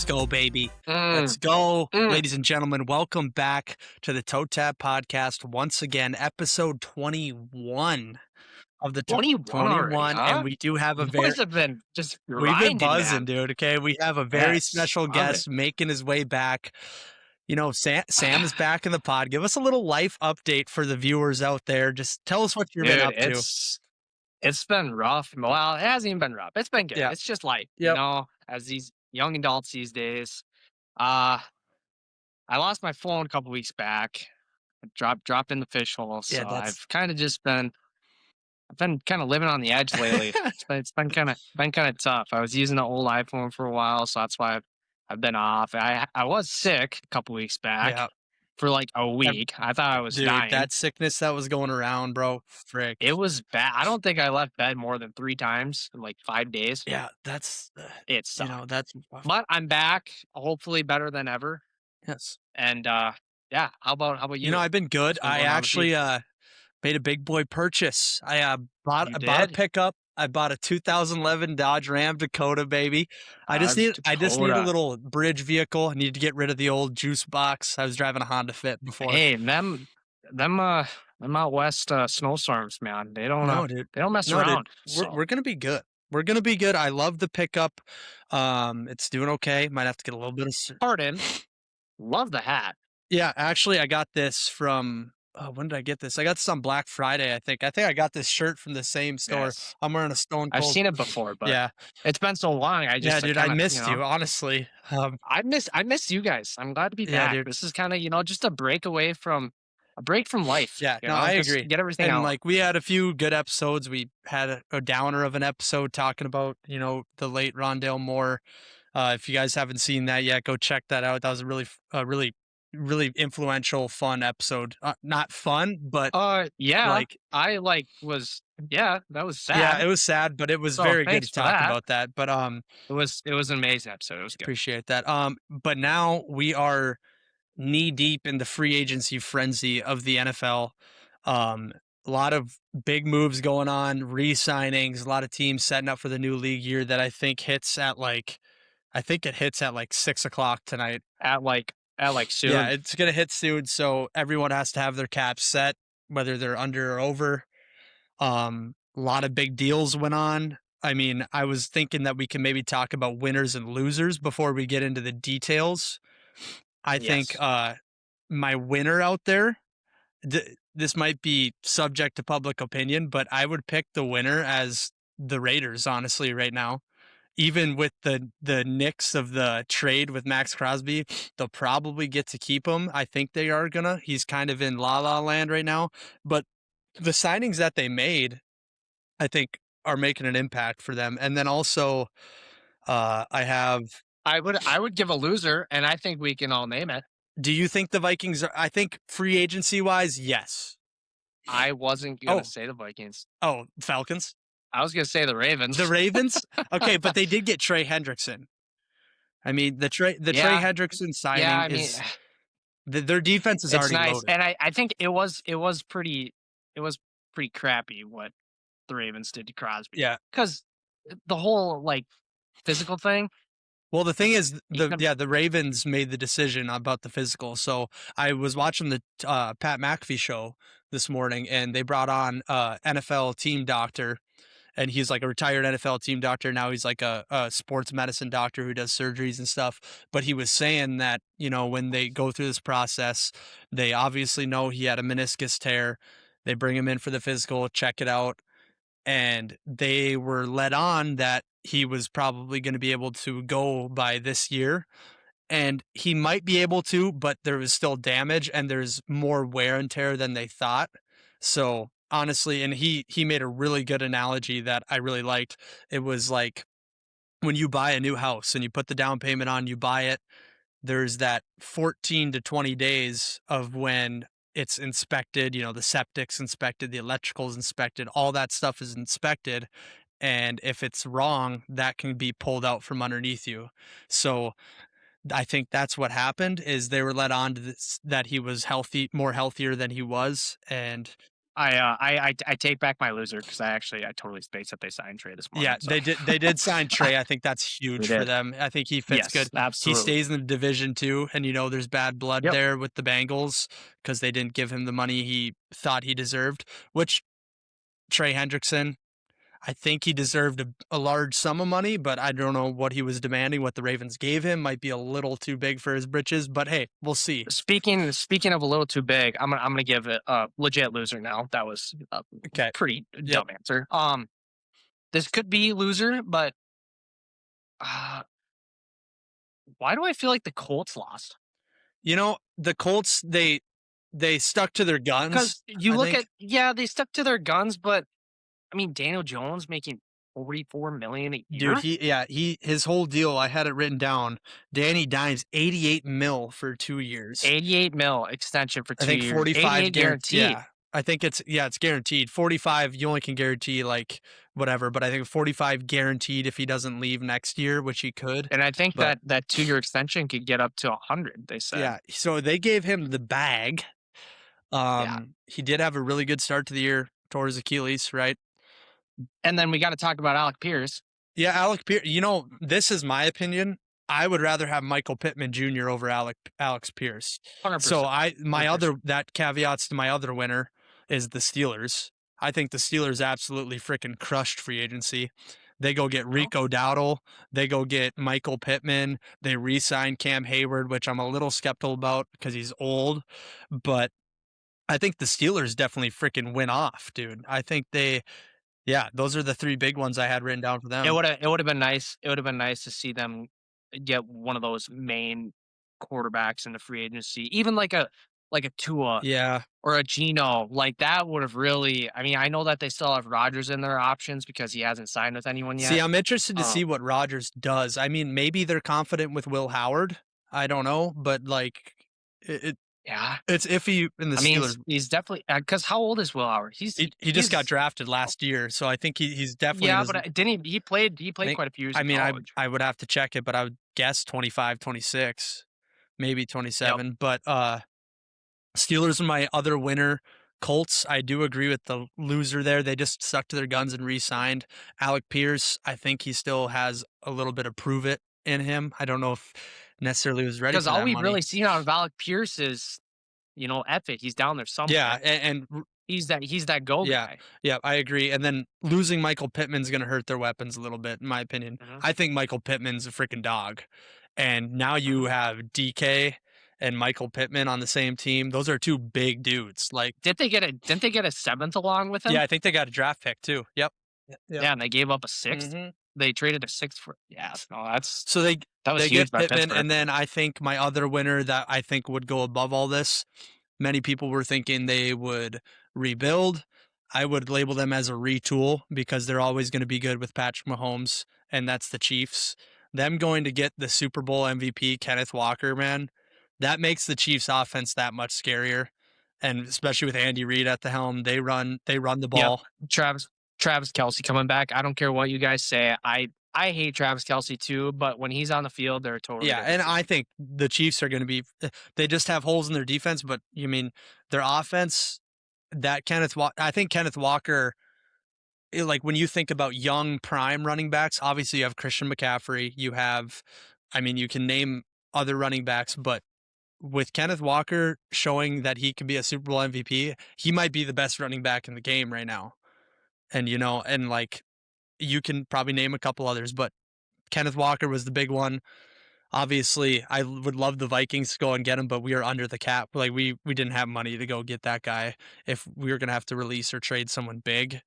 go, baby. Let's Mm, go. mm. Ladies and gentlemen, welcome back to the Toe Tap Podcast. Once again, episode 21 of the 21 already, 21. And huh? we do have a You very, boys have been just we've been grinding, buzzing, man. dude. Okay. We have a very Yes, special love it. guest making his way back. Sam is back in the pod. Give us a little life update for the viewers out there. Just tell us what you've been Dude, up to. it's been rough. Well, it hasn't even been rough. It's been good. Yeah. It's just life, Yep. as these young adults these days. Uh, I lost my phone a couple weeks back. Dropped in the fish hole. Yeah. So I've been kind of living on the edge lately. It's been kind of tough. I was using an old iPhone for a while, so that's why I've been off. I was sick a couple weeks back Yeah. for like a week. I thought I was Dude, dying. that sickness that was going around, bro. Frick. It was bad. I don't think I left bed more than 3 times in like 5 days. Yeah, that's, It sucked. that's rough. But I'm back, hopefully better than ever. Yes. And yeah, how about you? I've been good. What's been I going on with you? actually made a big boy purchase. You I bought a did? pickup. I bought a 2011 Dodge Ram Dakota, baby. Dodge I just need a Dakota. little bridge vehicle. I need to get rid of the old juice box. I was driving a Honda Fit before. Hey, them out west snowstorms, man. No, dude. They don't mess No, dude. around. We're So we're gonna be good. We're gonna be good. I love the pickup. It's doing okay. Might have to get a little bit of pardon. Love the hat. Yeah, actually, I got this from when did I get this? I got this on Black Friday, I think. I think I got this shirt from the same store. Yes. I'm wearing a Stone I've Cold. seen it before, but Yeah. it's been so long. Yeah, dude, I kinda, missed you, honestly. I miss you guys. I'm glad to be Yeah, back. dude. This is kind of, just a break from life, Yeah, no, I just agree. get everything And out. like we had a few good episodes. We had a downer of an episode talking about, the late Rondale Moore. If you guys haven't seen that yet, go check that out. That was a really influential, fun episode. Not fun, but Yeah, like that was yeah, sad. it was sad, but it was So very good thanks to for talk that. about that. But It was an amazing episode. It was good. appreciate that. But now we are knee deep in the free agency frenzy of the NFL. A lot of big moves going on, re-signings, a lot of teams setting up for the new league year that I think it hits at like 6 o'clock tonight. At like soon. Yeah, it's gonna hit soon. So everyone has to have their caps set, whether they're under or over. A lot of big deals went on. I mean, I was thinking that we can maybe talk about winners and losers before we get into the details. I think Yes. my winner out there, this might be subject to public opinion, but I would pick the winner as the Raiders, honestly, right now. Even with the nix of the trade with Max Crosby, they'll probably get to keep him. I think they are gonna. He's kind of in la la land right now. But the signings that they made, I think, are making an impact for them. And then also, I have. I would give a loser, and I think we can all name it. Do you think the Vikings are? I think free agency wise, yes. I wasn't Oh, gonna say the Vikings. Falcons, I was gonna say the Ravens. the Ravens. Okay, but they did get Trey Hendrickson. I mean, the Trey Yeah, Hendrickson yeah. signing I mean, is their defense is it's already nice, loaded. and I think it was pretty crappy what the Ravens did to Crosby Yeah. because the whole physical thing. Well, the thing is, He could, the Ravens made the decision about the physical. So I was watching the Pat McAfee show this morning, and they brought on NFL team doctor, and he's like a retired NFL team doctor. Now he's like a sports medicine doctor who does surgeries and stuff. But he was saying that, when they go through this process, they obviously know he had a meniscus tear. They bring him in for the physical, check it out, and they were led on that he was probably going to be able to go by this year. And he might be able to, but there was still damage and there's more wear and tear than they thought. So honestly, and he made a really good analogy that I really liked. It was like when you buy a new house and you put the down payment on, you buy it, there's that 14 to 20 days of when it's inspected, the septic's inspected, the electrical's inspected, all that stuff is inspected. And if it's wrong, that can be pulled out from underneath you. So I think that's what happened is they were led on to this, that he was healthy, more healthier than he was. And I take back my loser because I totally spaced that they signed Trey this Yeah, morning. So they did sign Trey. I think that's we huge for did. them. I think he fits Yes, good. He absolutely. stays in the division too, and there's bad blood Yep. there with the Bengals because they didn't give him the money he thought he deserved. Which Trey Hendrickson, I think he deserved a large sum of money, but I don't know what he was demanding. What the Ravens gave him might be a little too big for his britches, but hey, we'll see. Speaking of a little too big, I'm gonna give it a legit loser now. That was a Okay. pretty Yep. dumb answer. This could be loser, but uh, why do I feel like the Colts lost? The Colts, they stuck to their guns, Because you I look at think. yeah, they stuck to their guns, but I mean Daniel Jones making 44 million a Dude, year, his whole deal, I had it written down. Danny Dimes, 88 mil for 2 years. 88 mil extension for I two think years, 45 88 guaranteed. guaranteed. Yeah. I think it's guaranteed. 45, you only can guarantee like whatever, but I think 45 guaranteed if he doesn't leave next year, which he could. And I think But that 2 year extension could get up to 100. They said, yeah, so they gave him the bag. yeah. He did have a really good start to the year, tore his Achilles, right? And then we got to talk about Alec Pierce, Yeah, Alec Pierce. This is my opinion. I would rather have Michael Pittman Jr. over Alex Pierce. So 100%, my other 100%. that caveats to my other winner is the Steelers. I think the Steelers absolutely freaking crushed free agency. They go get Well, Rico Dowdle. They go get Michael Pittman. They re-sign Cam Hayward, which I'm a little skeptical about because he's old. But I think the Steelers definitely freaking went off, dude. I think yeah, those are the three big ones I had written down for them. it would have been nice. It would have been nice to see them get one of those main quarterbacks in the free agency, even like a Tua Yeah. or a Geno. Like that would have really. I mean, I know that they still have Rodgers in their options because he hasn't signed with anyone See, yet. I'm interested to see Um, what Rodgers does. I mean, maybe they're confident with Will Howard. I don't know, but like it yeah. it's iffy in the I mean, Steelers. he's definitely because how old is Will Howard? He just got He's drafted last year, so I think he's definitely yeah, was. but didn't he I played think quite a few years I in mean college. I would have to check it, but I would guess 25, 26, maybe Yep. 27. But Steelers are my other winner. Colts, I do agree with the loser there. They just stuck to their guns and re-signed Alec Pierce. I think he still has a little bit of prove it in him. I don't know if necessarily was ready Because for all that we've money. really seen out of Alec Pierce is, Eff it. He's down there Yeah, somewhere. and He's that go yeah, guy. yeah, I agree. And then losing Michael Pittman's going to hurt their weapons a little bit, in my opinion. Mhm, I think Michael Pittman's a freaking dog, and now you mhm. have DK and Michael Pittman on the same team. Those are two big dudes. Like, Didn't they get a 7th along with yeah, him? I think they got a draft pick too. Yep. Yep. Yeah, and they gave up a 6th. hmm They traded a 6th for yeah, no, So that was they huge get by Pittman, Pittsburgh. and then I think my other winner that I think would go above all this. Many people were thinking they would rebuild. I would label them as a retool because they're always going to be good with Patrick Mahomes, and that's the Chiefs. Them going to get the Super Bowl MVP, Kenneth Walker, man, that makes the Chiefs offense that much scarier. And especially with Andy Reid at the helm, they run the Yep. ball. Travis Travis Kelsey coming back. I don't care what you guys say. I hate Travis Kelsey too, but when he's on the field, they're a totally Yeah, different and I team. think the Chiefs are going to be. They just have holes in their defense, but you mean their offense? I think Kenneth Walker. Like when you think about young prime running backs, obviously you have Christian McCaffrey. I mean, you can name other running backs, but with Kenneth Walker showing that he can be a Super Bowl MVP, he might be the best running back in the game right now. And like you can probably name a couple others, but Kenneth Walker was the big one. Obviously, I would love the Vikings to go and get him, but we are under the cap. Like we didn't have money to go get that guy if we were going to have to release or trade someone big,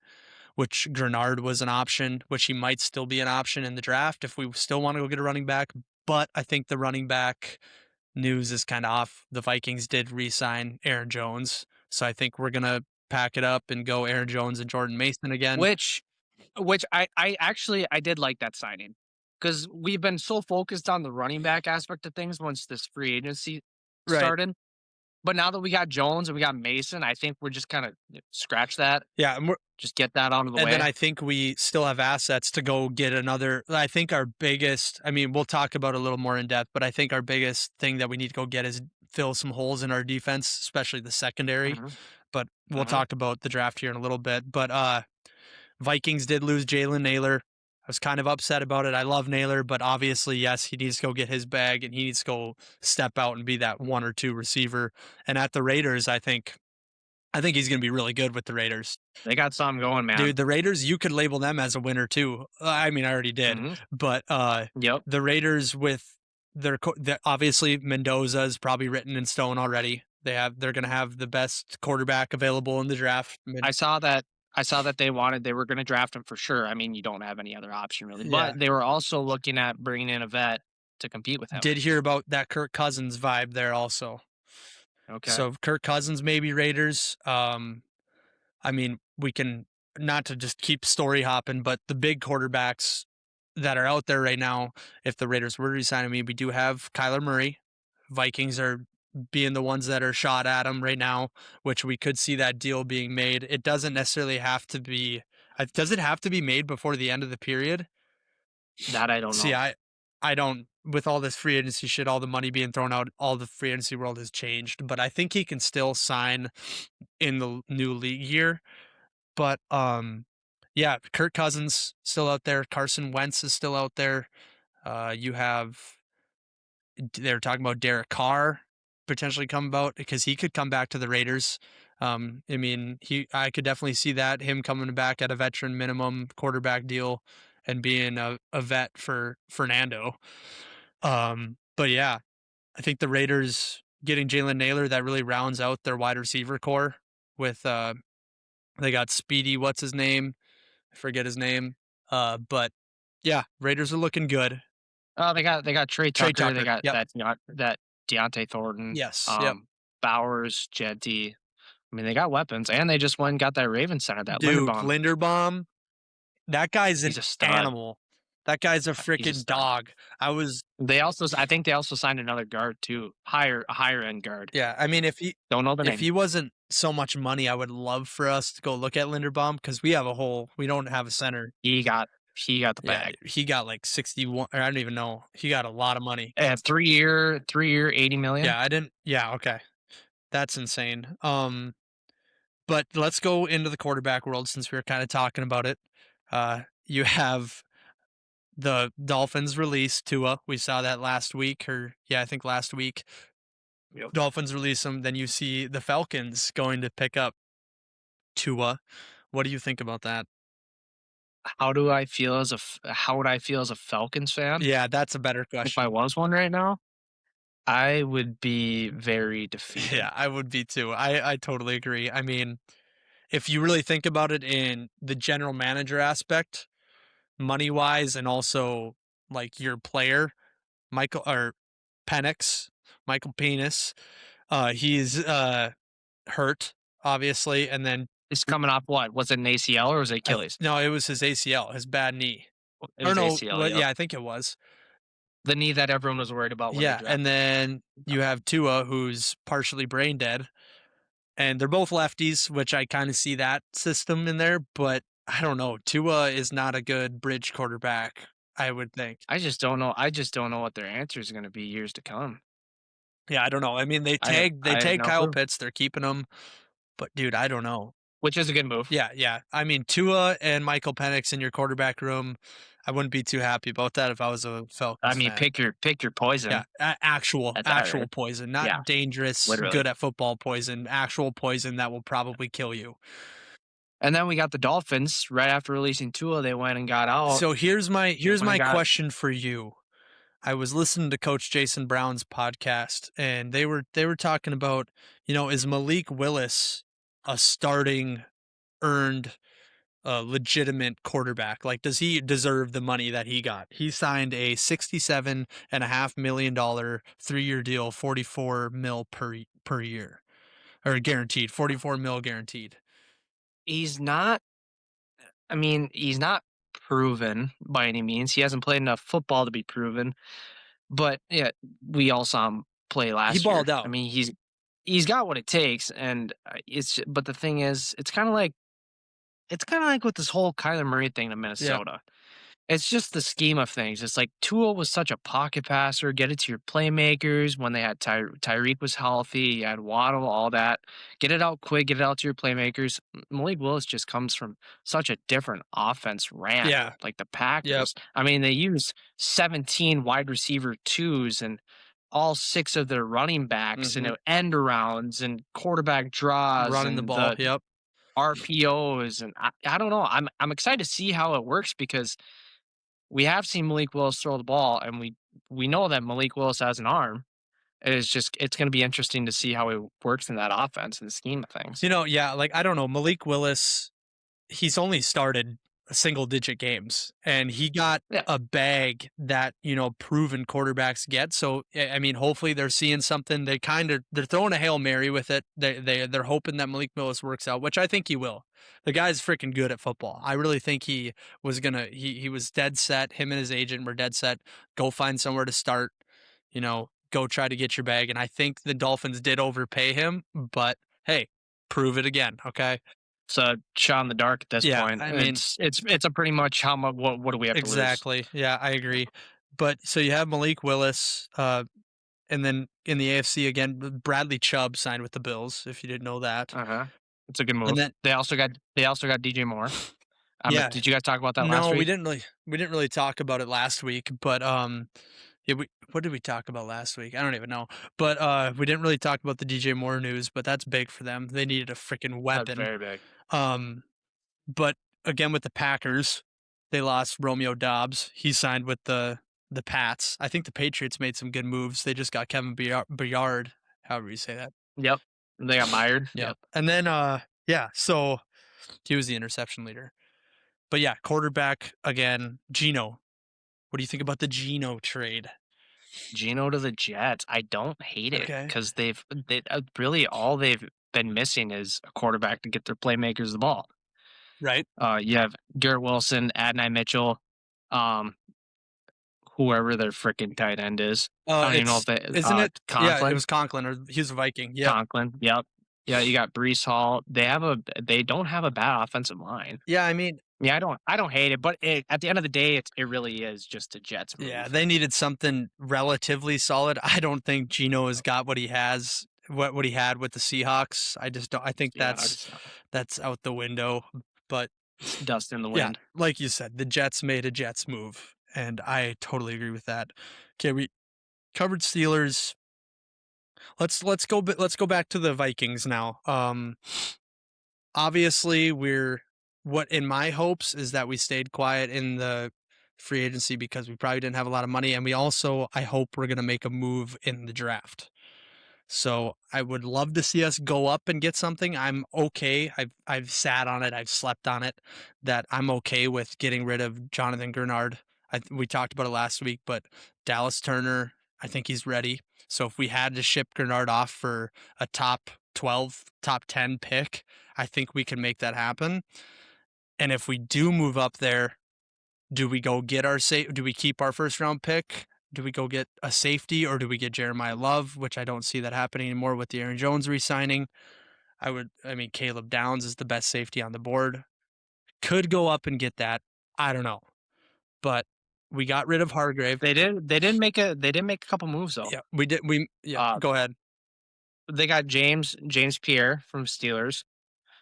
which Grenard was an option, which he might still be an option in the draft if we still want to go get a running back. But I think the running back news is kind of off. The Vikings did re-sign Aaron Jones, so I think we're going to pack it up and go Aaron Jones and Jordan Mason again. Which which I actually I did like that signing because we've been so focused on the running back aspect of things once this free agency Right. started. But now that we got Jones and we got Mason, I think we're just kind of scratch that, Yeah, just get that out of the and then way. I think we still have assets to go get another. I think our biggest, I mean, we'll talk about it a little more in depth, but I think our biggest thing that we need to go get is fill some holes in our defense, especially the secondary. Mhm. but we'll Mhm. talk about the draft here in a little bit. But Vikings did lose Jalen Naylor. I was kind of upset about it. I love Naylor, but obviously, yes, he needs to go get his bag and he needs to go step out and be that one or two receiver. And at the Raiders, I think he's going to be really good with the Raiders. They got something going, man. Dude, the Raiders, you could label them as a winner too. I mean, I already did, Mhm. but Yep. the Raiders with obviously Mendoza is probably written in stone already. They're going to have the best quarterback available in the draft. I saw that they were gonna draft him for sure. I mean, you don't have any other option really, Yeah, but they were also looking at bringing in a vet to compete with him. did hear about that Kirk Cousins vibe there also. Okay. So Kirk Cousins maybe Raiders. I mean, we can not to just keep story hopping, but the big quarterbacks that are out there right now, if the Raiders were to resign me, we do have Kyler Murray. Vikings are being the ones that are shot at him right now, which we could see that deal being made. It doesn't necessarily have to be. Does it have to be made before the end of the period? That I don't See, know. I don't. With all this free agency shit, all the money being thrown out, all the free agency world has changed. But I think he can still sign in the new league year. But yeah, Kirk Cousins still out there. Carson Wentz is still out there. You have they're talking about Derek Carr potentially come about because he could come back to the Raiders. I mean, I could definitely see that him coming back at a veteran minimum quarterback deal and being a vet for Fernando. But yeah, I think the Raiders getting Jalen Naylor that really rounds out their wide receiver core with they got Speedy, what's his name? I forget his name. But yeah, Raiders are looking good. Oh, they got Trey Trey Tucker, they Tucker. got Yep. that Deontay Thornton, Yes. Yep. Bowers, Jetty. I mean, they got weapons, and they just went and got that Ravens center, that Dude, Linderbaum. Linderbaum, that guy's an He's a stud. animal. That guy's a He's a freaking stud. dog. I was I think they also signed another guard too, a higher end guard. yeah, I mean Don't know the if name. he wasn't so much money, I would love for us to go look at Linderbaum because we don't have a center. He got the Yeah, bag. he got like 61 or I don't even know. He got a lot of money. 3 year, 80 million. Yeah, I didn't yeah, okay. That's insane. But let's go into the quarterback world since we were kind of talking about it. You have the Dolphins release Tua. We saw that last week, or yeah, I think last week. Yep. Dolphins release him. Then you see the Falcons going to pick up Tua. What do you think about that? How would I feel as a Falcons fan Yeah, that's a better if I question. was one right now? I would be very defeated. Yeah, I would be too. I totally agree. I mean, if you really think about it in the general manager aspect, money wise, and also like your player, Michael or Penix, Michael Penis. He's hurt, obviously, and then It's coming off what? Was it an ACL or was it Achilles? no, it was his ACL, his bad knee. It Or was no, ACL. well, Yep. yeah, I think it was. The knee that everyone was worried about when they Yeah, and drafted him. then you have Tua, who's partially brain dead, and they're both lefties, which I kind of see that system in there. But I don't know, Tua is not a good bridge quarterback. I would think. I just don't know. I just don't know what their answer is going to be years to come. Yeah, I don't know. I mean, they I have tagged no Kyle clue. Pitts. They're keeping him, but dude, I don't know. Which is a good move. Yeah, yeah. I mean, Tua and Michael Penix in your quarterback room, I wouldn't be too happy about that if I was a I Falcons mean, fan. pick your Yeah, poison at that actual rate. poison, Yeah, not dangerous, literally. good at football poison, actual poison that will probably kill you. And then we got the Dolphins right after releasing Tua. They went and got out. So They here's went and my got question for you. I was listening to Coach Jason Brown's podcast, and they were talking about, is Malik Willis a starting earned legitimate quarterback? Like, does he deserve the money that he got? He signed a $67.5 million 3-year deal, 44 mil per year, or guaranteed, 44 mil guaranteed. he's not I mean, he's not proven by any means. He hasn't played enough football to be proven. But yeah, we all saw him play He last year. balled I out. mean, he's got what it takes, and but the thing is, it's kind of like with this whole Kyler Murray thing to Yeah. Minnesota. It's just the scheme of things. It's like Tua was such a pocket passer, get it to your playmakers when they had Tyreek was healthy, you had Waddle, all that. Get it out quick, get it out to your playmakers. Malik Willis just comes from such a different offense ran, Yeah. like the Yep. Packers. I mean, they use 17 wide receiver twos and all six of their running backs and Mhm. end arounds and quarterback draws Running the and ball. the Yep. RPOs. And I don't know. I'm excited to see how it works because we have seen Malik Willis throw the ball, and we know that Malik Willis has an arm. It's going to be interesting to see how it works in that offense and the scheme of things. Yeah, like I don't know, Malik Willis, he's only started single digit games and he got Yeah. a bag that, proven quarterbacks get. So I mean, hopefully they're seeing something. They're throwing a Hail Mary with it. They're hoping that Malik Willis works out, which I think he will. The guy's freaking good at football. I really think he was dead set. Him and his agent were dead set. Go find somewhere to start, go try to get your bag. And I think the Dolphins did overpay him, but hey, prove it again. Okay. It's a shot in the dark at this Yeah. point. I mean, It's a pretty much how much what do we have to lose? exactly. Yeah, I agree. But so you have Malik Willis, and then in the AFC again, Bradley Chubb signed with the Bills, if you didn't know that. Uh huh. It's a good And move. then They also got DJ Moore. yeah, Did you guys talk about that last no, we week? didn't really we didn't really talk about it last week, but yeah, what did we talk about last week? I don't even know. But we didn't really talk about the DJ Moore news, but that's big for them. They needed a freaking That's weapon. very big. Um But again, with the Packers, they lost Romeo Dobbs. He signed with the Pats. I think the Patriots made some good moves. They just got Kevin Byard, however you say that. Yep. They got Byard. Yep. Yep. And then yeah, so he was the interception leader. But yeah, quarterback again, Gino. What do you think about the Gino trade? Geno to the Jets. I don't hate it Okay. because really all they've been missing is a quarterback to get their playmakers the ball. Right. You have Garrett Wilson, Adonai Mitchell, um, whoever their freaking tight end is. I don't even know if It's they isn't it? Yeah, it Conklin. was Conklin or he's a Viking. Yep. Conklin. Yep. Yeah, you got Brees Hall. They don't have a bad offensive line. Yeah, I mean, Yeah, I don't hate it, but at the end of the day, it really is just a Jets yeah, move. they needed something relatively solid. I don't think Gino has got what he had with the Seahawks. I just don't I think that's Seahawks. that's out the window. But It's dust in the yeah, wind. like you said, the Jets made a Jets move, and I totally agree with that. Okay, we covered Steelers. Let's go back to the Vikings now. Obviously, what in my hopes is that we stayed quiet in the free agency because we probably didn't have a lot of money, and we also I hope we're gonna make a move in the draft. So I would love to see us go up and get something. I'm okay. I've sat on it. I've slept on it. That I'm okay with getting rid of Jonathan Gernard. We talked about it last week, but Dallas Turner, I think he's ready. So if we had to ship Gernard off for a top 12, top 10 pick, I think we can make that happen. And if we do move up there, do we go get our do we keep our first round pick? Do we go get a safety or do we get Jeremiah Love, which I don't see that happening anymore with the Aaron Jones re-signing. I mean, Caleb Downs is the best safety on the board. Could go up and get that. I don't know. But we got rid of Hargrave. They did make a couple moves though. Yeah, we did. Yeah, Uh, go ahead. they got James Pierre from Steelers,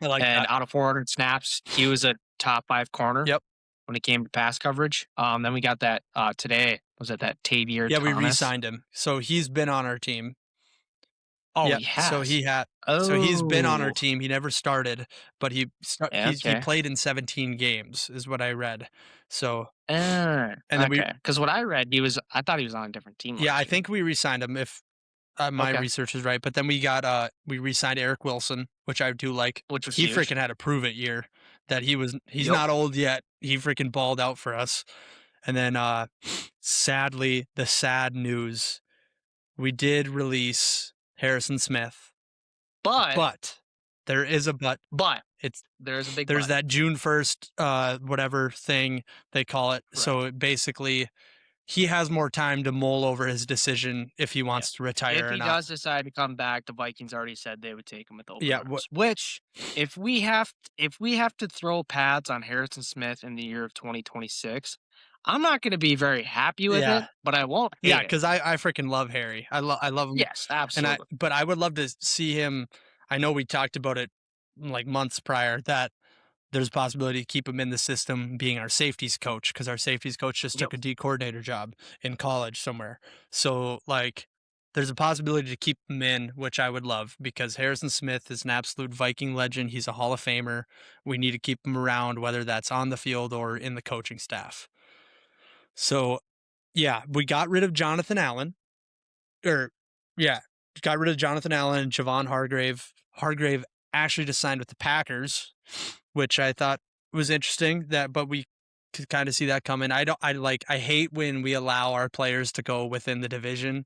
I like and that. out of 400 snaps, he was a top 5 corner Yep. when it came to pass coverage. Then we got that today. Was it that Tavier Yeah, we Thomas? re-signed him. So he's been on our team. Oh, Yeah, he has. so he's been on our Oh, team. He never started, but yeah, he okay. played in 17 games is what I read. So, and then we Okay. Because what I thought he was on a different team yeah, I last year. think we re-signed him if my Okay, research is right. But then we re-signed Eric Wilson, which I do like. which was He huge. freaking had a prove it year that he's Yep. not old yet. He freaking balled out for us. And then sadly, the sad news, we did release Harrison Smith, But but there is a but. but It's there's a big there's but. that June 1st whatever thing they call it. Correct. So basically he has more time to mull over his decision if he Yeah. wants to If retire or he not. does decide to come back, the Vikings already said they would take him with open Yeah, arms. Which, if we have to throw pads on Harrison Smith in the year of 2026, I'm not gonna be very happy with Yeah. it, but I won't Yeah, hate it. because I freaking love Harry. I love him, Yes, and absolutely. I would love to see him. I know we talked about it, like, months prior that there's a possibility to keep him in the system being our safeties coach because our safeties coach just took Yep. a D coordinator job in college somewhere. So, like, there's a possibility to keep him in, which I would love because Harrison Smith is an absolute Viking legend. He's a Hall of Famer. We need to keep him around, whether that's on the field or in the coaching staff. So, yeah, we got rid of Jonathan Allen, or yeah, got rid of Jonathan Allen and Javon Hargrave. Hargrave actually just signed with the Packers, which I thought was interesting. That, but we could kind of see that coming. I don't. I like. I hate when we allow our players to go within the division,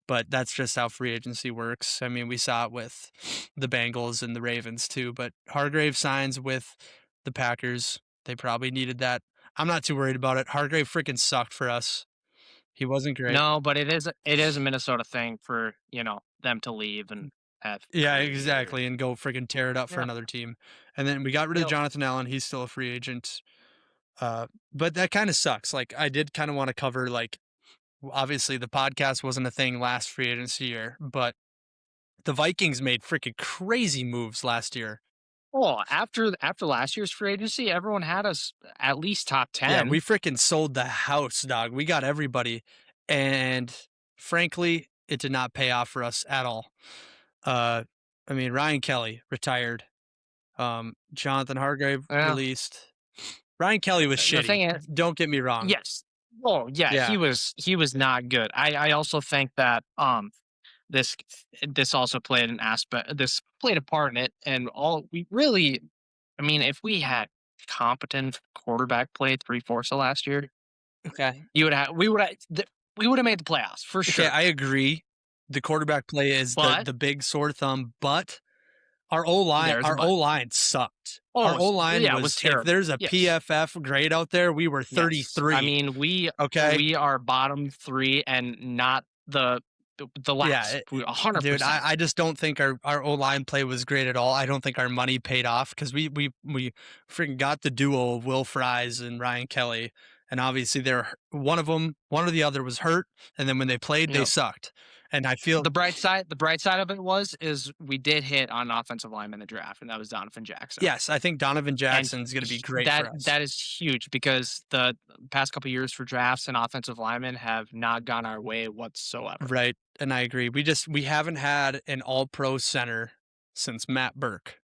but that's just how free agency works. I mean, we saw it with the Bengals and the Ravens too. But Hargrave signs with the Packers. They probably needed that. I'm not too worried about it. Hargrave freaking sucked for us. He wasn't great. No, but it is a Minnesota thing for, them to leave and have Yeah, career. exactly, and go friggin' tear it up for Yeah. another team. And then we got rid of Yep. Jonathan Allen, he's still a free agent. But that kinda sucks, like, I did kinda wanna cover, like, obviously, the podcast wasn't a thing last free agency year, but the Vikings made freaking crazy moves last year. Well, after last year's free agency, everyone had us at least top Yeah, 10. we freaking sold the house, dog. We got everybody, and frankly, it did not pay off for us at all. Uh, I mean, Ryan Kelly retired, Jonathan Hargrave Well, released. Ryan Kelly was the shitty. thing is, Don't get me wrong. yes. Oh, yeah, he Yeah. was he was not good. I also think that, this this also played an aspect this played a part in it, and all we really I mean, if we had competent quarterback play 3/4 of last year, Okay. you would have we would have made the playoffs for Okay, sure. I agree. The quarterback play is But the big sore thumb, but there's a our but. O-line sucked. Our Oh, O-line yeah, it was was, if terrible. there's a Yes. PFF grade out there, we were Yes. I 33, mean, we okay? we are bottom 3 and not the Yeah, last. We dude, 100%. I just don't think our O-line play was great at all. I don't think our money paid off because we freaking got the duo of Will Fries and Ryan Kelly, and obviously one or the other was hurt, and then when they played, they Yeah. sucked. And I feel The bright side of it is we did hit on an offensive lineman in the draft, and that was Donovan Jackson. yes, I think Donovan And Jackson's gonna be great that for us. that is huge because the past couple years for drafts and offensive linemen have not gone our way whatsoever. Right, and I agree. We haven't had an all-pro center since Matt Burke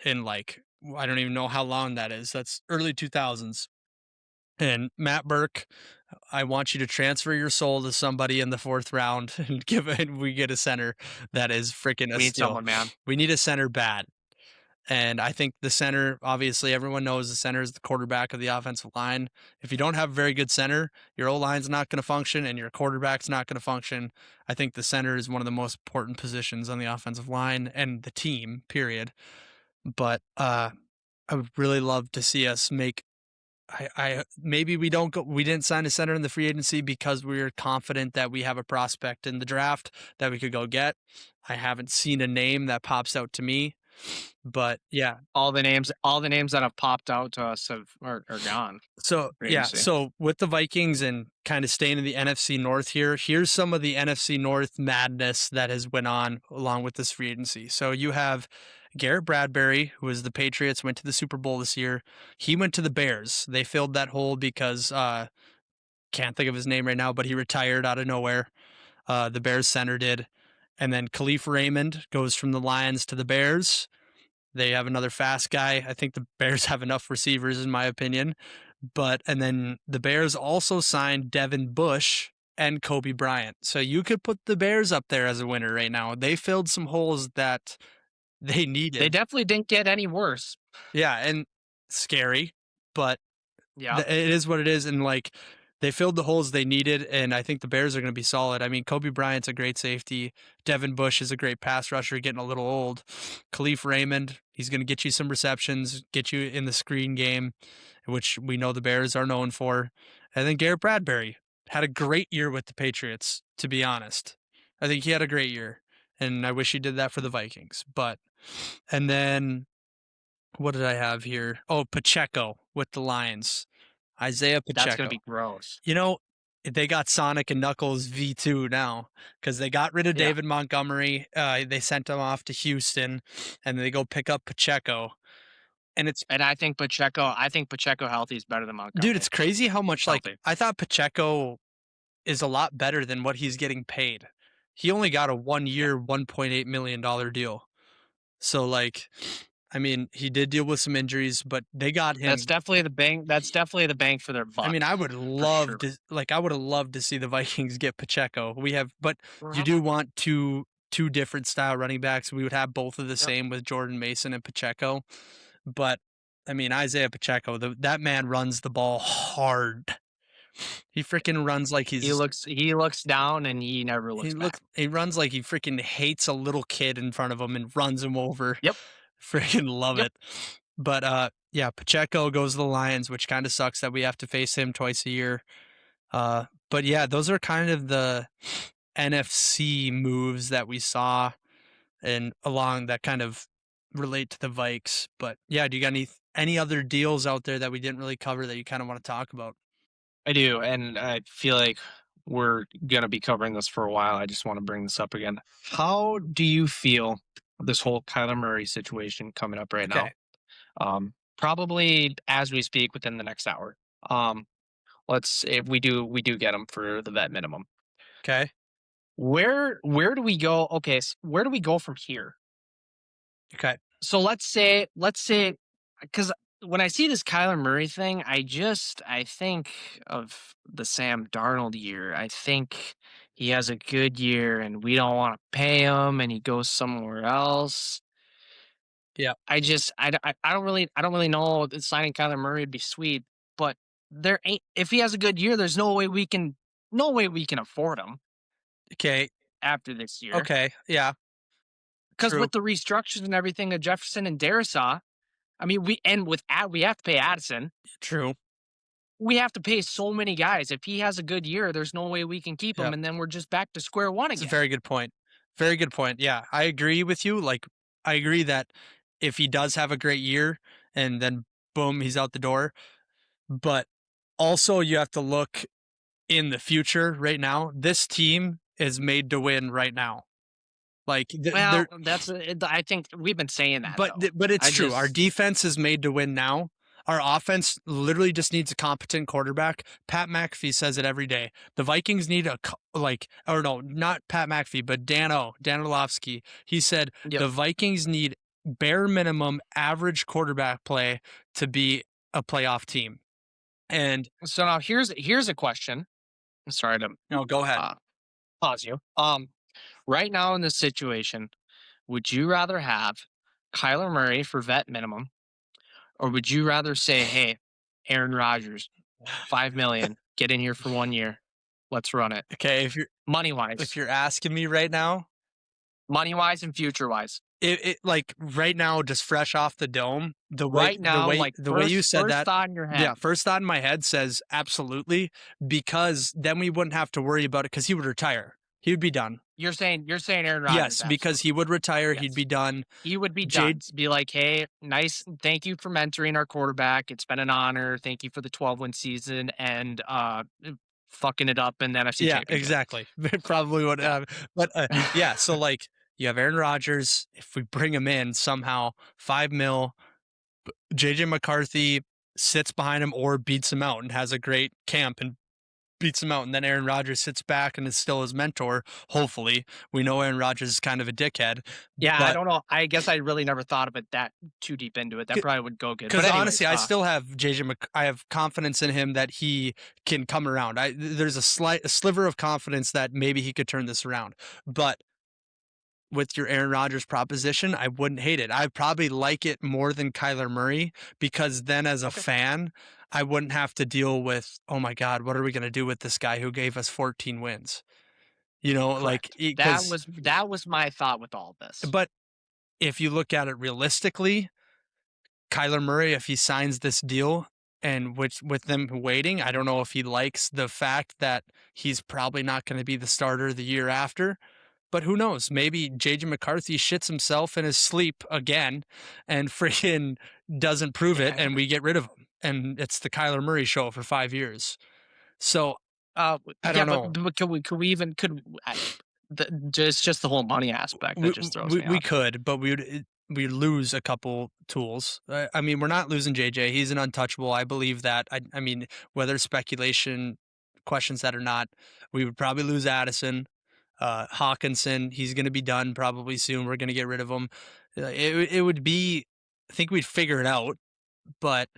in, like, I don't even know how long that is. That's early 2000s. And Matt Burke, I want you to transfer your soul to somebody in the 4th round and we get a center that is freaking a We need steal. someone, man. We need a center bad. And I think the center, obviously, everyone knows the center is the quarterback of the offensive line. If you don't have a very good center, your O line's not going to function and your quarterback's not going to function. I think the center is one of the most important positions on the offensive line and the team, period. But I would really love to see us make. I maybe we didn't sign a center in the free agency because we were confident that we have a prospect in the draft that we could go get. I haven't seen a name that pops out to me, but yeah. All the names that have popped out to us are gone. So Free yeah, agency. so with the Vikings and kind of staying in the NFC North here, here's some of the NFC North madness that has went on along with this free agency. So you have Garrett Bradbury, who was the Patriots, went to the Super Bowl this year. He went to the Bears. They filled that hole because can't think of his name right now, but he retired out of nowhere. The Bears center did. And then Khalif Raymond goes from the Lions to the Bears. They have another fast guy. I think the Bears have enough receivers, in my opinion. And then the Bears also signed Devin Bush and Kobe Bryant. So you could put the Bears up there as a winner right now. They filled some holes that they They needed. definitely didn't get any worse. Yeah, and scary, but Yeah. it is what it is. And like, they filled the holes they needed, and I think the Bears are going to be solid. I mean, Kobe Bryant's a great safety. Devin Bush is a great pass rusher, getting a little old. Khalif Raymond, he's going to get you some receptions, get you in the screen game, which we know the Bears are known for. And then Garrett Bradbury had a great year with the Patriots, to be honest. I think he had a great year, and I wish he did that for the Vikings. And then what did I have here? Oh, Pacheco with the Lions. Isaiah That's gonna Pacheco. be gross. You know, they got Sonic and Knuckles V2 now because they got rid of Yeah, David Montgomery. They sent him off to Houston, and they go pick up Pacheco. And it's and I think Pacheco healthy is better than dude, it's Montgomery crazy how much like healthy. I thought Pacheco is a lot better than what he's getting paid. He only got a Yeah. $1 year, $1.8 million deal. So like, I mean, he did deal with some injuries, but they got him. That's definitely the bang for their I mean, buck, I would for love sure. to like I would have loved to see the Vikings get Pacheco. We have but you Mhm. do want two different style running backs. We would have both of the Yep. same with Jordan Mason and Pacheco. But I mean, Isaiah Pacheco, that man runs the ball hard. He freaking runs like He looks down and he never looks back. he runs like he freaking hates a little kid in front of him and runs him over. Yep, Freaking love yep. it. But yeah, Pacheco goes to the Lions, which kind of sucks that we have to face him twice a year. But yeah, those are kind of the NFC moves that we saw and along that kind of relate to the Vikes. But yeah, do you got any other deals out there that we didn't really cover that you kind of want to talk about? I do, and I feel like we're gonna be covering this for a while. I just want to bring this up again. How do you feel this whole Kyler Murray situation coming up right now? Okay. Probably as we speak within the next hour. Let's if we do get him for the vet minimum. Okay. Where do we go? Okay, where do we go from here? Okay. So let's say because when I see this Kyler Murray thing, I think of the Sam Darnold year. I think he has a good year and we don't want to pay him and he goes somewhere else. Yeah. I don't really know that signing Kyler Murray would be sweet, but there ain't if he has a good year, there's no way we can afford him Okay. after this year. Okay. Yeah. Because True. with the restructures and everything of Jefferson and Darisaw, I mean, we have to pay Addison. True. We have to pay so many guys. If he has a good year, there's no way we can keep him, Yeah. and then we're just back to square one It's a again. very good point. Very good point. Yeah, I agree with you. Like, I agree that if he does have a great year and then boom, he's out the door. But also, you have to look in the future right now. This team is made to win right now. Like, Well, they're I think we've been saying that but though. but it's I true. Our just defense is made to win now. Our offense literally just needs a competent quarterback. Pat McAfee says it every day. The Vikings need or no, not Pat McAfee, but Dan Orlovsky. He said yep. the Vikings need bare minimum average quarterback play to be a playoff team. And So now here's a question. I'm sorry to no, go ahead. uh, pause you. Right now in this situation, would you rather have Kyler Murray for vet minimum, or would you rather say, "Hey, Aaron Rodgers, 5 million, get in here for 1 year, let's run it." Okay, Money if wise, you're asking me right now, and future wise. it like right now, just fresh off the dome, Right now, like the way you said first that, thought in your yeah, head. first thought in my head says absolutely, because then we wouldn't have to worry about it because he would retire. He would be done. You're saying Aaron Rodgers, Yes, because he absolutely. would retire. He'd Yes. be done. He would be done. Jade, Be like, "Hey, nice. Thank you for mentoring our quarterback. It's been an honor. Thank you for the 12-win season and fucking it up in the NFC yeah, Championship." exactly. Probably would Yeah. have, but yeah. So like, you have Aaron Rodgers. If we bring him in somehow, 5 mil. JJ McCarthy sits behind him or beats him out and has a great camp and beats him out. And then Aaron Rodgers sits back and is still his mentor. Hopefully, we know Aaron Rodgers is kind of a dickhead, Yeah, I but don't know. I guess I really never thought of it that too deep into it. That probably would go good. But because anyways, honestly, I still have I have confidence in him that he can come around. There's a sliver of confidence that maybe he could turn this around. But with your Aaron Rodgers proposition, I wouldn't hate it. I probably like it more than Kyler Murray because then as a okay, fan, I wouldn't have to deal with, oh my God, what are we going to do with this guy who gave us 14 wins? You know, like, correct. because, That was my thought with all this. but if you look at it realistically, Kyler Murray, if he signs this deal and with them waiting, I don't know if he likes the fact that he's probably not going to be the starter the year after. But who knows? Maybe JJ McCarthy shits himself in his sleep again and freaking doesn't prove it Yeah, and we get rid of him. and it's the Kyler Murray show for 5 years. So I Yeah, don't but know. could we even could I just the whole money aspect that just throws me We off. could, but we'd lose a couple tools. I mean, we're not losing JJ. He's an untouchable. I believe that. I mean, whether speculation questions that or not, we would probably lose Addison. Hawkinson, he's going to be done probably soon. We're going to get rid of him. It would be. I think we'd figure it out, but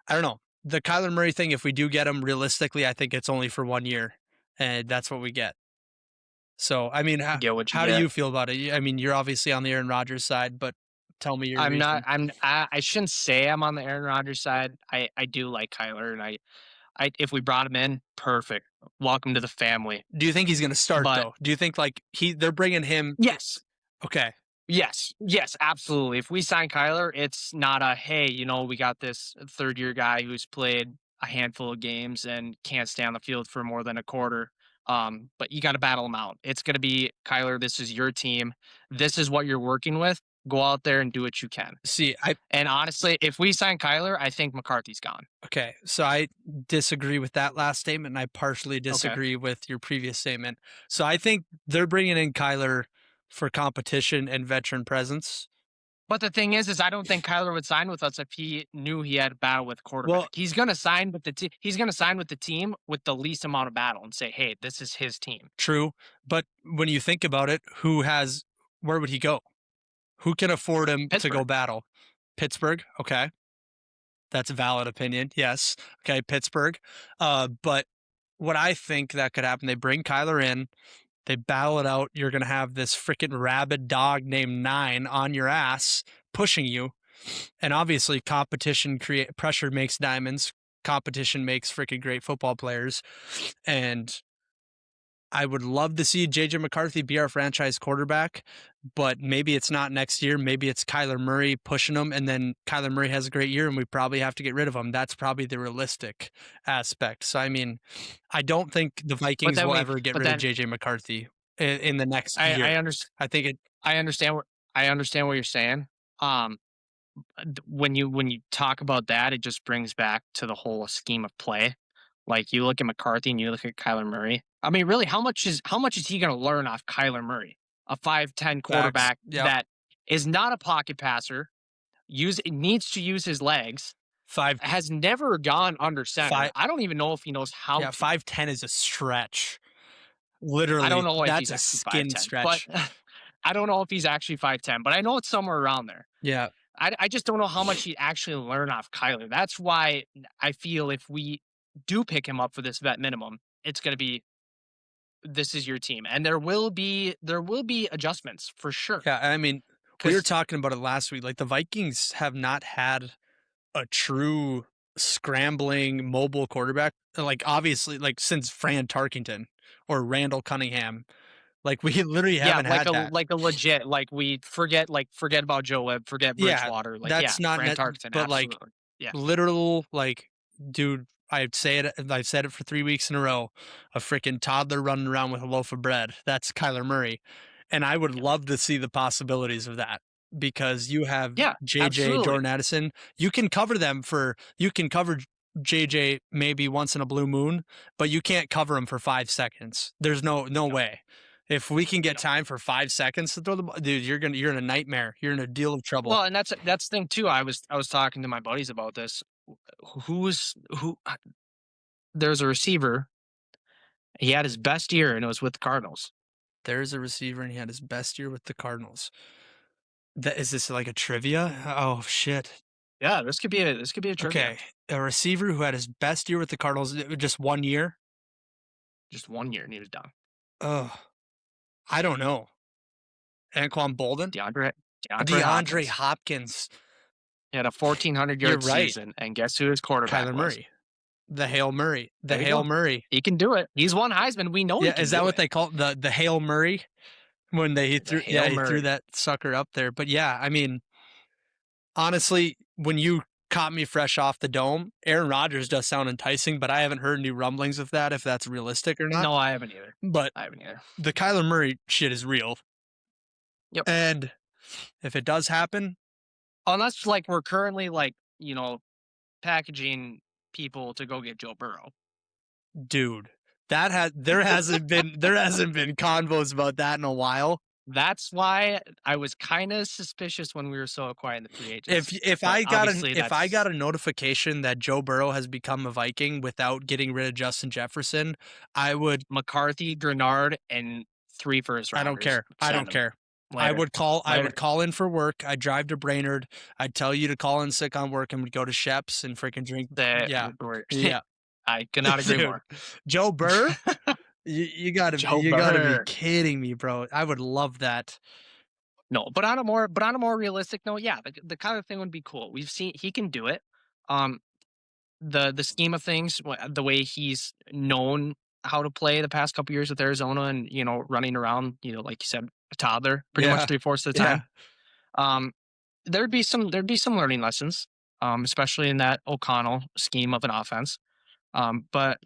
I don't know. The Kyler Murray thing, if we do get him, realistically, I think it's only for 1 year, and that's what we get. So, I mean, You get what you how do get. you feel about it? I mean, you're obviously on the Aaron Rodgers side, but tell me your I'm not. reason. I shouldn't say I'm on the Aaron Rodgers side. I do like Kyler, and I if we brought him in, perfect. Welcome to the family. Do you think he's going to start But though? Do you think like they're bringing him? yes, Okay, yes, absolutely. If we sign Kyler, it's not a hey, we got this third year guy who's played a handful of games and can't stay on the field for more than a quarter. But you got to battle him out. It's going to be Kyler. This is your team. This is what you're working with. Go out there and do what you can. see, I And honestly, if we sign Kyler, I think McCarthy's gone. okay, so I disagree with that last statement, and I partially Okay. disagree with your previous statement. So I think they're bringing in Kyler for competition and veteran presence. But the thing is I don't think Kyler would sign with us if he knew he had a battle with Well, quarterback. He's gonna sign with the he's gonna sign with the team with the least amount of battle and say, "Hey, this is his team." true, but when you think about it, where would he go? Who can afford him to go Pittsburgh. battle? Pittsburgh. Okay. That's a valid opinion. Yes. Okay. Pittsburgh. But what I think that could happen, they bring Kyler in, they battle it out. You're going to have this freaking rabid dog named Nine on your ass pushing you. And obviously, competition create pressure makes diamonds. Competition makes freaking great football players. And I would love to see JJ McCarthy be our franchise quarterback, but maybe it's not next year. Maybe it's Kyler Murray pushing him, and then Kyler Murray has a great year, and we probably have to get rid of him. That's probably the realistic aspect. So, I mean, I don't think the But Vikings then will we ever get but rid of then JJ McCarthy in the next I I year. understand I think it, I understand what you're saying. Um when you talk about that, it just brings back to the whole scheme of play. Like you look at McCarthy and you look at Kyler Murray. I mean, really, how much is he going to learn off Kyler Murray, a 5'10" facts. quarterback Yeah. that is not a pocket passer, needs to use his legs, Five, has never gone under center. five, I don't even know if he knows how yeah, to. 5'10" is a stretch. I don't Literally, know if that's he's a actually skin 5'10", but stretch. I don't know if he's actually 5'10", but I know it's somewhere around there. Yeah. I just don't know how much he actually learned off Kyler. That's why I feel if we do pick him up for this vet minimum, it's going to be this is your team, and there will be adjustments for sure. Yeah. I mean, we were Because talking about it last week. Like the Vikings have not had a true scrambling mobile quarterback. Like obviously, like since Fran Tarkenton or Randall Cunningham, like we literally yeah, haven't had that. like a legit we forget about Joe Webb, forget Yeah, Bridgewater. Like yeah, that's not Fran net, Tarkenton, but like absolutely. Yeah, literal, like, dude, I've said it for 3 weeks in a row. A freaking toddler running around with a loaf of bread. That's Kyler Murray, and I would yeah, love to see the possibilities of that because you have yeah, JJ absolutely. Jordan Addison. You can cover JJ maybe once in a blue moon, but you can't cover him for 5 seconds. There's no No, way. If we can get no. time for 5 seconds to throw the ball, dude, you're in a nightmare. You're in a deal of trouble. Well, and that's the thing too. I was talking to my buddies about this. Who? There's a receiver. He had his best year, and it was with the Cardinals. There's a receiver, and he had his best year with the Cardinals. That is this like a trivia? Oh shit. Yeah, this could be a trivia. Okay, a receiver who had his best year with the Cardinals, just 1 year. Just 1 year, and he was done. Oh, I don't know. Anquan Bolden, DeAndre DeAndre Hopkins. Hopkins. He had a 1,400 You're yard right. season, and guess who his quarterback Kyler was? Murray, the Hail Murray, the There you Hail go. Murray. He can do it. He's won Heisman. We know he Yeah, can is that do what it. they call it? The Hail Murray when they he The threw? Yeah, Hail he threw Murray. that sucker up there. But yeah, I mean, honestly, when you caught me fresh off the dome, Aaron Rodgers does sound enticing, but I haven't heard any rumblings of that, if that's realistic or not. No, I haven't either. But I haven't either. the Kyler Murray shit is real. Yep. And if it does happen, Unless like we're currently like packaging people to go get Joe Burrow. Dude, there hasn't been convos about that in a while. That's why I was kinda suspicious when we were so quiet in the free If agents, if but I got an obviously if I got that's a notification that Joe Burrow has become a Viking without getting rid of Justin Jefferson, I would McCarthy, Grenard, and 3 first I don't rounders. care. I Send don't them care. I later, would call I would later. call in for work. I'd drive to Brainerd. I'd tell you to call in sick on work and we'd go to Shep's and freaking drink. That Yeah. were Yeah. I could not agree Dude. more. Joe Burr? You gotta be Joe you gotta be Burr. kidding me, bro. I would love that. No, but on a more realistic note, yeah, the kind of thing would be cool. We've seen he can do it. Um, the scheme of things, the way he's known how to play the past couple years with Arizona, and running around, like you said, a toddler, pretty much Yeah. 3/4 of the Yeah. time. Um, there'd be some learning lessons, especially in that O'Connell scheme of an offense. But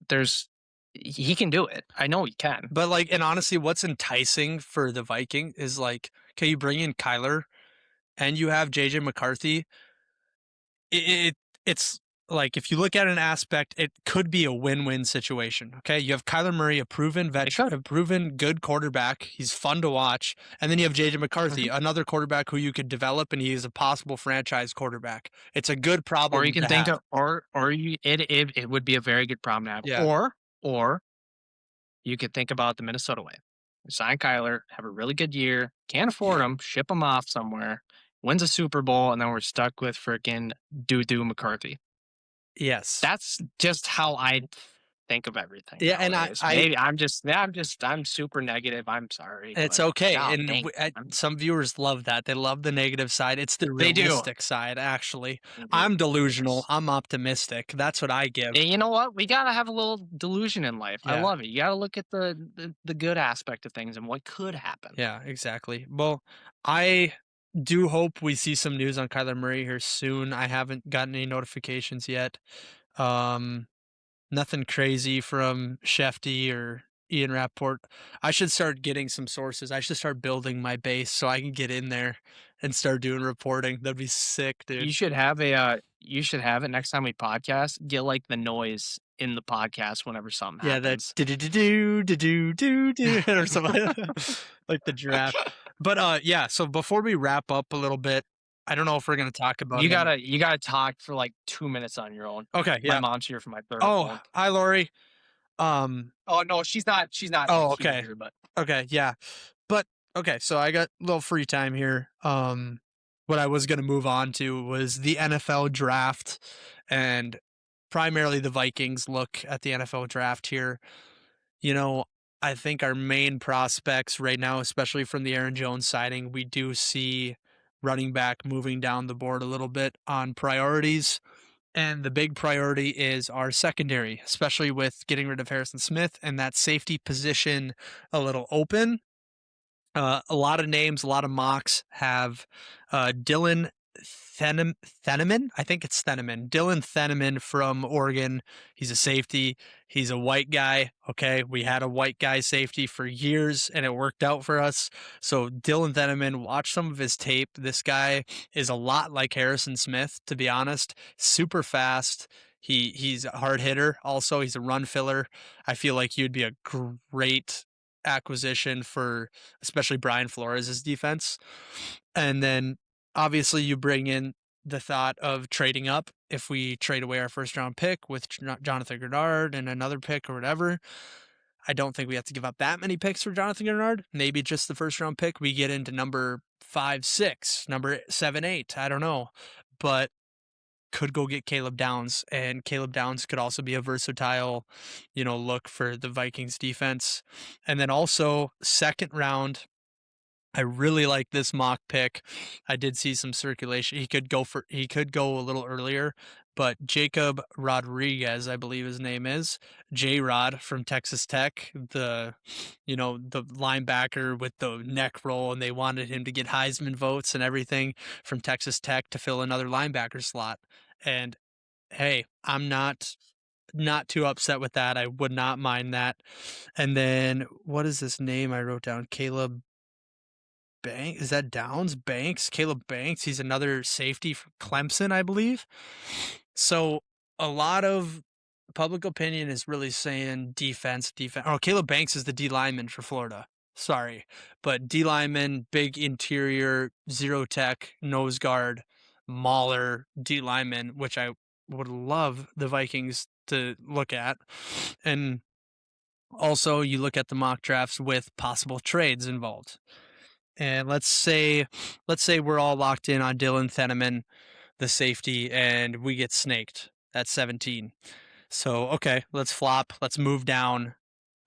there's he can do it. I know he can. But like, and honestly, what's enticing for the Viking is like, okay, you bring in Kyler and you have JJ McCarthy. It it's like if you look at an aspect, it could be a win-win situation. Okay, you have Kyler Murray, a proven It could. a proven good quarterback. He's fun to watch, and then you have JJ McCarthy, Mhm. another quarterback who you could develop, and he is a possible franchise quarterback. It's a good Or you problem can to think have. of, or it would be a very good problem to have. Yeah. Or you could think about the Minnesota way. Sign Kyler, have a really good year, can't afford him, ship him off somewhere, wins a Super Bowl, and then we're stuck with freaking Doo McCarthy. Yes. That's just how I think of everything Yeah, and nowadays. Maybe I'm super negative. I'm sorry, it's but okay, god and dang, I'm, some viewers love that. They love the negative side. It's the they do. realistic side, actually. They do. I'm delusional. Yes. I'm optimistic. That's what I give. And you know what? We gotta have a little delusion in life. I Yeah. love it. You gotta look at the good aspect of things and what could happen. Yeah, exactly. Well, I do hope we see some news on Kyler Murray here soon. I haven't gotten any notifications yet. Um, Nothing crazy from Shefty or Ian Rapport. I should start getting some sources. I should start building my base so I can get in there and start doing reporting. That'd be sick, dude. You should have it next time we podcast. Get like the noise in the podcast whenever something Yeah, that happens. do do do do do do do or something like the giraffe. But yeah, so before we wrap up a little bit, I don't know if we're gonna talk about You any. gotta you gotta talk for like 2 minutes on your own. Okay, My yeah. mom's here for my third Oh, phone. hi Lori. Um Oh no, she's not oh, okay. here, but Okay, yeah. But okay, so I got a little free time here. What I was gonna move on to was the NFL draft and primarily the Vikings look at the NFL draft here. You know, I think our main prospects right now, especially from the Aaron Jones signing, we do see running back moving down the board a little bit on priorities. And the big priority is our secondary, especially with getting rid of Harrison Smith and that safety position a little open. A lot of names, a lot of mocks have Dylan Theneman. I think it's Theneman. Dylan Theneman from Oregon. He's a safety. He's a white guy. Okay. We had a white guy safety for years and it worked out for us. So Dylan Theneman, watch some of his tape. This guy is a lot like Harrison Smith, to be honest. Super fast. He's a hard hitter. Also, he's a run filler. I feel like he'd be a great acquisition for especially Brian Flores' defense. And then obviously you bring in the thought of trading up if we trade away our first round pick with Jonathan Grenard and another pick or whatever. I don't think we have to give up that many picks for Jonathan Grenard. Maybe just the first round pick. We get into number 5, 6, number 7, 8. I don't know. But could go get Caleb Downs, and Caleb Downs could also be a versatile, look for the Vikings defense. And then also second round, I really like this mock pick. I did see some circulation. He could go a little earlier, but Jacob Rodriguez, I believe his name is, J Rod from Texas Tech, the linebacker with the neck roll, and they wanted him to get Heisman votes and everything from Texas Tech to fill another linebacker slot. And hey, I'm not too upset with that. I would not mind that. And then what is this name I wrote down? Caleb. Bank is that Downs? Banks? Caleb Banks. He's another safety from Clemson, I believe. So a lot of public opinion is really saying defense, defense. Oh, Caleb Banks is the D lineman for Florida. Sorry, but D lineman, big interior, zero tech, nose guard, mauler, D lineman, which I would love the Vikings to look at. And also, you look at the mock drafts with possible trades involved. And let's say we're all locked in on Dylan Theneman, the safety, and we get snaked at 17. So, okay, let's flop. Let's move down.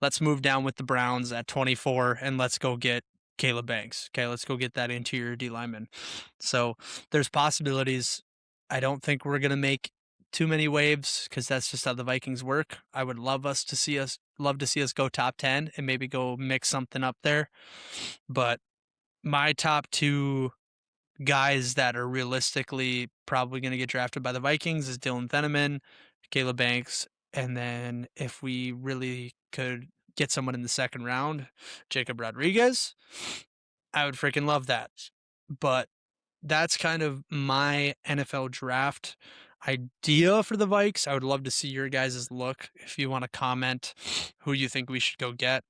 Let's move down with the Browns at 24 and let's go get Caleb Banks. Okay, let's go get that interior D lineman. So, there's possibilities. I don't think we're going to make too many waves because that's just how the Vikings work. I would love to see us go top 10 and maybe go mix something up there. But my top two guys that are realistically probably going to get drafted by the Vikings is Dylan Theneman, Caleb Banks, and then if we really could get someone in the second round, Jacob Rodriguez, I would freaking love that. But that's kind of my NFL draft idea for the Vikes. I would love to see your guys' look. If you want to comment who you think we should go get,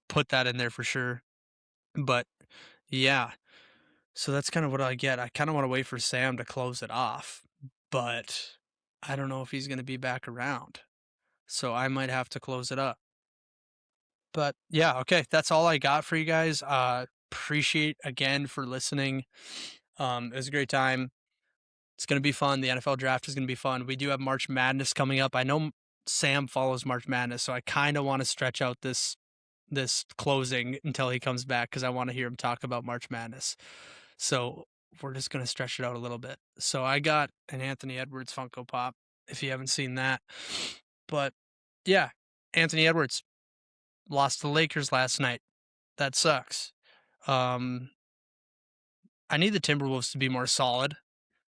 put that in there for sure. But yeah, so that's kind of what I get. I kind of want to wait for Sam to close it off, but I don't know if he's going to be back around. So I might have to close it up. But yeah, okay, that's all I got for you guys. Appreciate again for listening. It was a great time. It's going to be fun. The NFL draft is going to be fun. We do have March Madness coming up. I know Sam follows March Madness, so I kind of want to stretch out this closing until he comes back because I want to hear him talk about March Madness. So we're just going to stretch it out a little bit. So I got an Anthony Edwards Funko Pop, if you haven't seen that. But yeah, Anthony Edwards lost to the Lakers last night. That sucks. I need the Timberwolves to be more solid,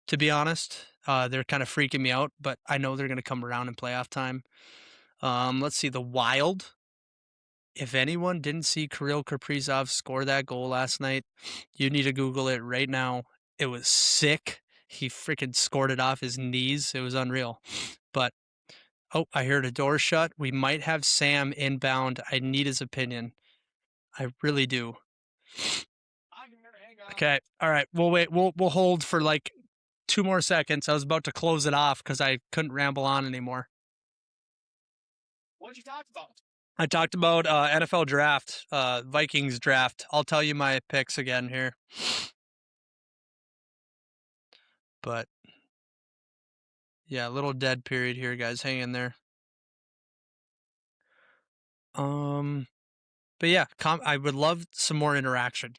to be honest. They're kind of freaking me out, but I know they're going to come around in playoff time. Let's see, the Wild. If anyone didn't see Kirill Kaprizov score that goal last night, you need to Google it right now. It was sick. He freaking scored it off his knees. It was unreal. But, oh, I heard a door shut. We might have Sam inbound. I need his opinion. I really do. Okay. All right. We'll wait. We'll hold for like 2 more seconds. I was about to close it off because I couldn't ramble on anymore. What did you talk about? I talked about NFL draft, Vikings draft. I'll tell you my picks again here. But yeah, a little dead period here, guys. Hang in there. But yeah, I would love some more interaction.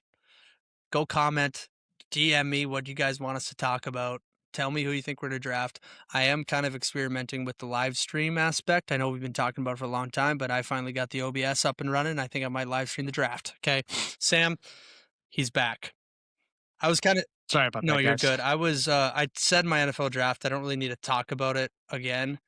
Go comment, DM me what you guys want us to talk about. Tell me who you think we're to draft. I am kind of experimenting with the live stream aspect. I know we've been talking about it for a long time, but I finally got the OBS up and running. I think I might live stream the draft. Okay. Sam, he's back. I was kind of Sorry about No, that, you're guys. good. I said my NFL draft. I don't really need to talk about it again.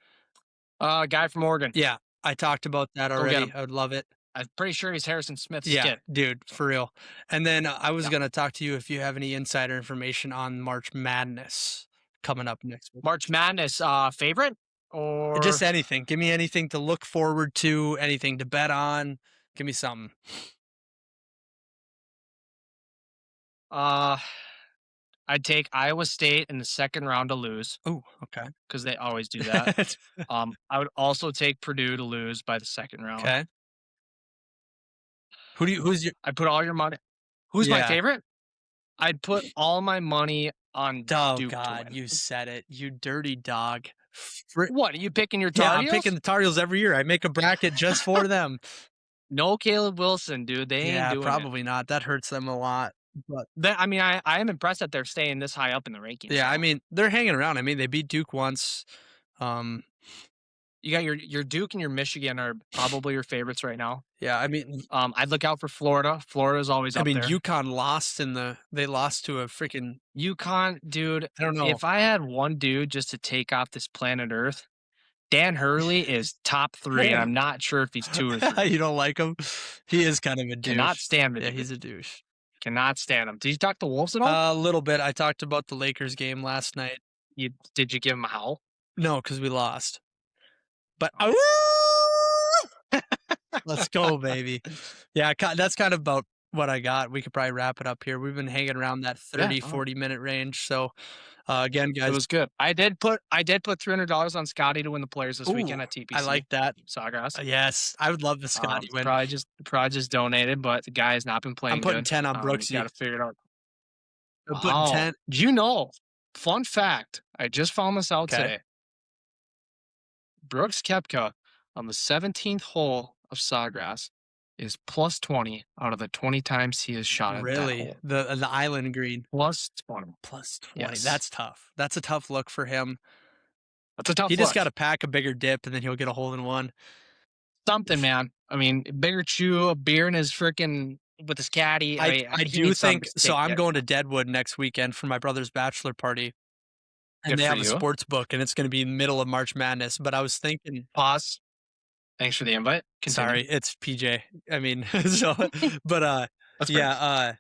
Guy from Oregon. Yeah, I talked about that Go get already. him. I would love it. I'm pretty sure he's Harrison Smith's Yeah, kid. dude, for real. And then I was Yeah. gonna talk to you if you have any insider information on March Madness coming up next week. March Madness, favorite or Just anything. Give me anything to look forward to, anything to bet on. Give me something. uh I'd take Iowa State in the second round to lose Oh, okay. because they always do that. I would also take Purdue to lose by the second round. Okay. Who's your I'd put all your money. Who's my Yeah. favorite? I'd put all my money on Oh Duke to God, win. you said it. You dirty dog. What are you picking your Tar Yeah, I'm Heels? picking the Tar Heels every year. I make a bracket just for them. No Caleb Wilson, dude. They ain't Yeah, doing probably not. That hurts them a lot. But it. I mean, I am impressed that they're staying this high up in the rankings. yeah, I though. mean, they're hanging around. I mean, they beat Duke once. You got your Duke and your Michigan are probably your favorites right now. Yeah, I mean, I'd look out for Florida. Florida's always up there. UConn lost they lost to a freaking UConn, dude. I don't know. If I had one dude just to take off this planet Earth, Dan Hurley is top 3, and I'm not sure if he's 2 or 3. You don't like him? He is kind of a douche. Cannot stand the Yeah, dude. he's a douche. Cannot stand them. Did you talk to Wolves at all? A little bit. I talked about the Lakers game last night. Did you give them a howl? No, because we lost. But Oh. let's go, baby. Yeah, that's kind of about what I got. We could probably wrap it up here. We've been hanging around that Yeah, 30, no, 40-minute range. So, again, it guys, was good. I did put $300 on Scotty to win the players this ooh, weekend at I TPC like that. Sawgrass. Yes, I would love the Scotty win. Probably just donated, but the guy has not been I'm playing putting good. 10 on He's got Brooksy. to figure it out. I'm putting Oh, 10. do you know? Fun fact. I just found this out Okay. today. Brooks Koepka on the 17th hole of Sawgrass is plus 20 out of the 20 times he has shot at that Really? hole. The island green. Plus 20. Plus 20. Yes. That's tough. That's a tough look for him. That's a He tough just look. gotta pack a bigger dip, and then he'll get a hole in one. Something, man. I mean, bigger chew, a beer in his freaking with his caddy. I mean, I he do needs something think to so. take I'm care going of. to Deadwood next weekend for my brother's bachelor party, and Good they for have a you. sports book, and it's gonna be middle of March Madness, but I was thinking Pause. Thanks for the invite. Continue. sorry, it's PJ. I mean, so but, That's fair. yeah,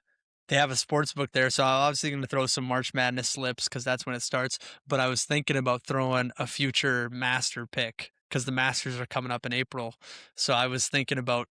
they have a sports book there, so I'm obviously gonna throw some March Madness slips because that's when it starts, but I was thinking about throwing a future master pick because the Masters are coming up in April, so I was thinking about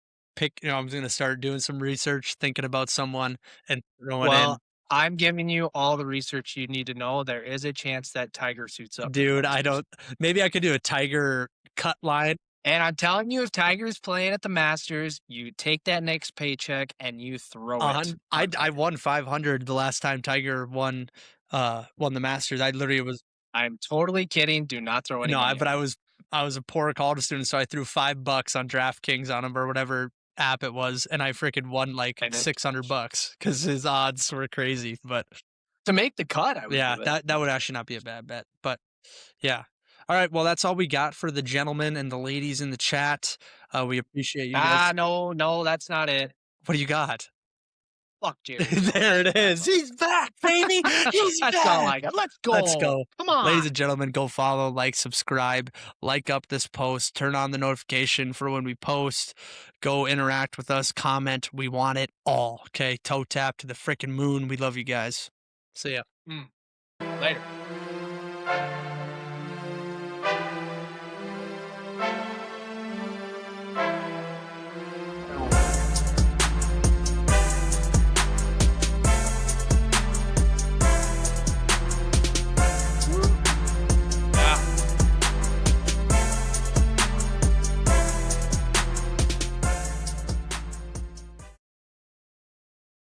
I'm gonna start doing some research, thinking about someone and throwing Well, in. I'm giving you all the research you need to know. There is a chance that Tiger suits up for the Dude, I Masters. don't maybe I could do a Tiger cut line. And I'm telling you, if Tiger's playing at the Masters, you take that next paycheck and you throw it I on I Tiger. won 500 the last time Tiger won the Masters. I literally was I'm totally kidding. Do not throw any no, money but on that. I was a poor college student, so I threw $5 on DraftKings on him or whatever app it was, and I freaking won like And it, $600 because his odds were crazy. But to make the cut, I would yeah, do it. that would actually not be a bad bet. But yeah. All right, well, that's all we got for the gentlemen and the ladies in the chat. We appreciate you guys. No, no, that's not it. What do you got? Fuck Jerry There Jones. it is. He's back, baby. He's That's all back. I got. Let's Let's go. go. Come Ladies on. and gentlemen, go follow, like, subscribe, like up this post, turn on the notification for when we post, go interact with us, comment. We want it all. Okay. Toe tap to the freaking moon. We love you guys. See ya. Later.